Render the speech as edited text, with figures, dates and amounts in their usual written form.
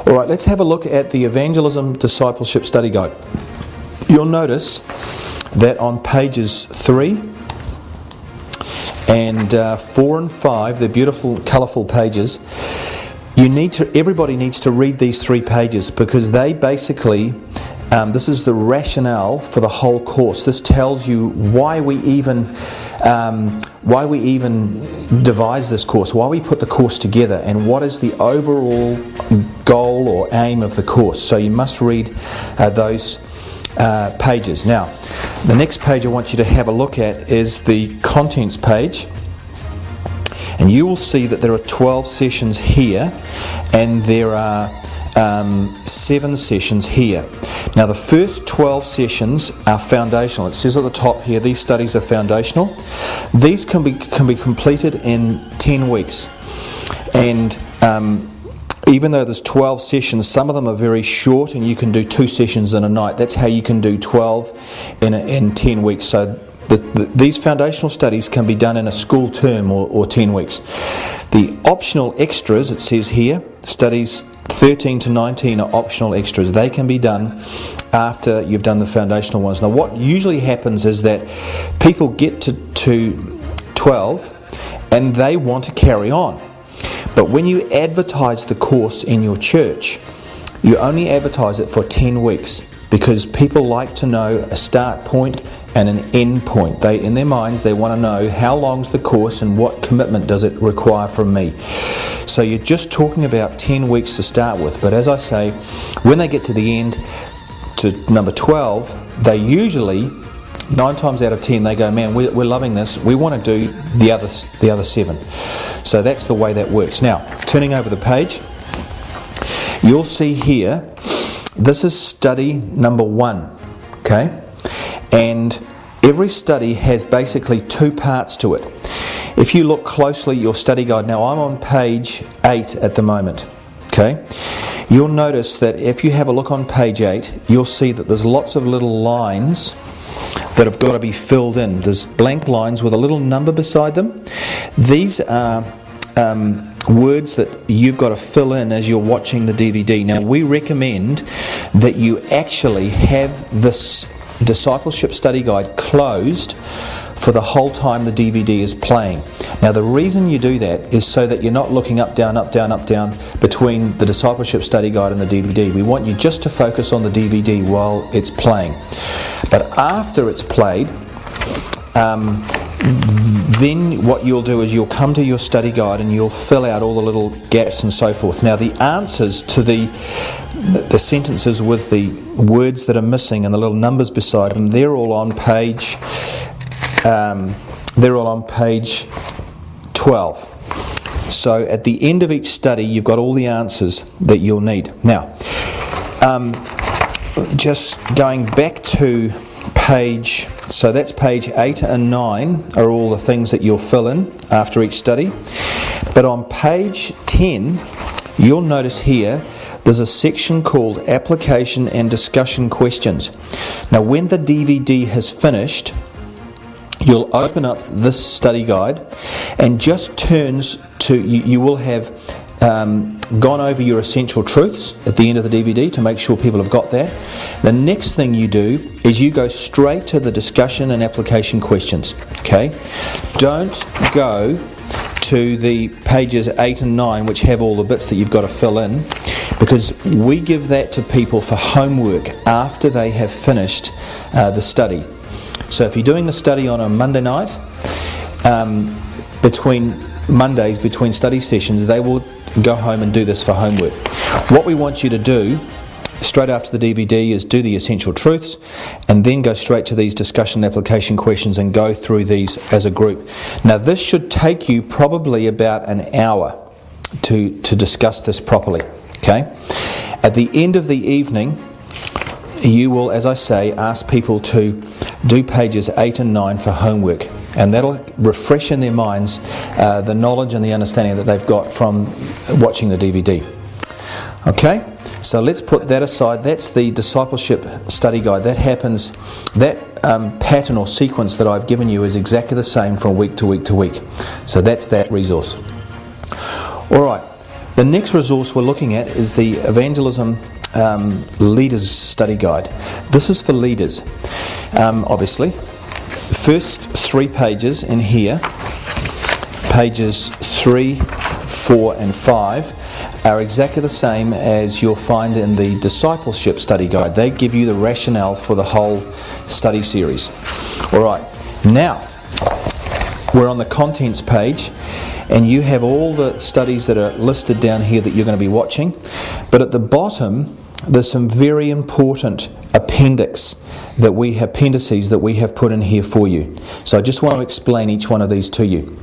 All right, let's have a look at the Evangelism Discipleship Study Guide. You'll notice that on pages 3 and 4 and 5, they're beautiful, colourful pages. Everybody needs to read these 3 pages because they basically, this is the rationale for the whole course. This tells you why we even devise this course, why we put the course together, and what is the overall goal or aim of the course. So you must read those pages. Now, the next page I want you to have a look at is the contents page. And you will see that there are 12 sessions here, and there are 7 sessions here. Now the first 12 sessions are foundational. It says at the top here, these studies are foundational. These can be completed in 10 weeks. And even though there's 12 sessions, some of them are very short and you can do 2 sessions in a night. That's how you can do 12 in 10 weeks. So these foundational studies can be done in a school term or 10 weeks. The optional extras, it says here, studies 13 to 19 are optional extras. They can be done after you've done the foundational ones. Now what usually happens is that people get to 12 and they want to carry on. But when you advertise the course in your church, you only advertise it for 10 weeks because people like to know a start point and an end point. In their minds, they want to know how long's the course and what commitment does it require from me. So you're just talking about 10 weeks to start with. But as I say, when they get to the end, to number 12, they usually, 9 times out of 10, they go, man, we're loving this. We want to do the other 7. So that's the way that works. Now, turning over the page, you'll see here, this is study number 1, okay? And every study has basically 2 parts to it. If you look closely at your study guide, now I'm on page 8 at the moment, okay? You'll notice that if you have a look on page 8, you'll see that there's lots of little lines that have got to be filled in. There's blank lines with a little number beside them. These are words that you've got to fill in as you're watching the DVD. Now we recommend that you actually have this discipleship study guide closed for the whole time the DVD is playing. Now the reason you do that is so that you're not looking up, down, up, down, up, down between the discipleship study guide and the DVD. We want you just to focus on the DVD while it's playing. But after it's played, then what you'll do is you'll come to your study guide and you'll fill out all the little gaps and so forth. Now the answers to the sentences with the words that are missing and the little numbers beside them, they're all on page 12. So at the end of each study you've got all the answers that you'll need. Now just going back to page, so that's page 8 and 9 are all the things that you'll fill in after each study. But on page 10 you'll notice here there's a section called Application and Discussion Questions. Now when the DVD has finished, you'll open up this study guide and just turns to, you will have gone over your essential truths at the end of the DVD to make sure people have got that. The next thing you do is you go straight to the discussion and application questions. Okay? Don't go to the pages 8 and 9 which have all the bits that you've got to fill in, because we give that to people for homework after they have finished the study. So if you're doing the study on a Monday night, between Mondays, between study sessions, they will go home and do this for homework. What we want you to do straight after the DVD is do the essential truths and then go straight to these discussion application questions and go through these as a group. Now this should take you probably about an hour to discuss this properly. Okay? At the end of the evening you will, as I say, ask people to do pages 8 and 9 for homework, and that'll refresh in their minds the knowledge and the understanding that they've got from watching the DVD. Okay, so let's put that aside. That's the discipleship study guide. That happens, that pattern or sequence that I've given you is exactly the same from week to week to week. So that's that resource. Alright, The next resource we're looking at is the Evangelism Leaders Study Guide. This is for leaders, obviously. First 3 pages in here, pages 3, 4 and 5, are exactly the same as you'll find in the Discipleship Study Guide. They give you the rationale for the whole study series. Alright, now we're on the contents page, and you have all the studies that are listed down here that you're going to be watching, but at the bottom there's some very important appendices that we have put in here for you. So I just want to explain each one of these to you.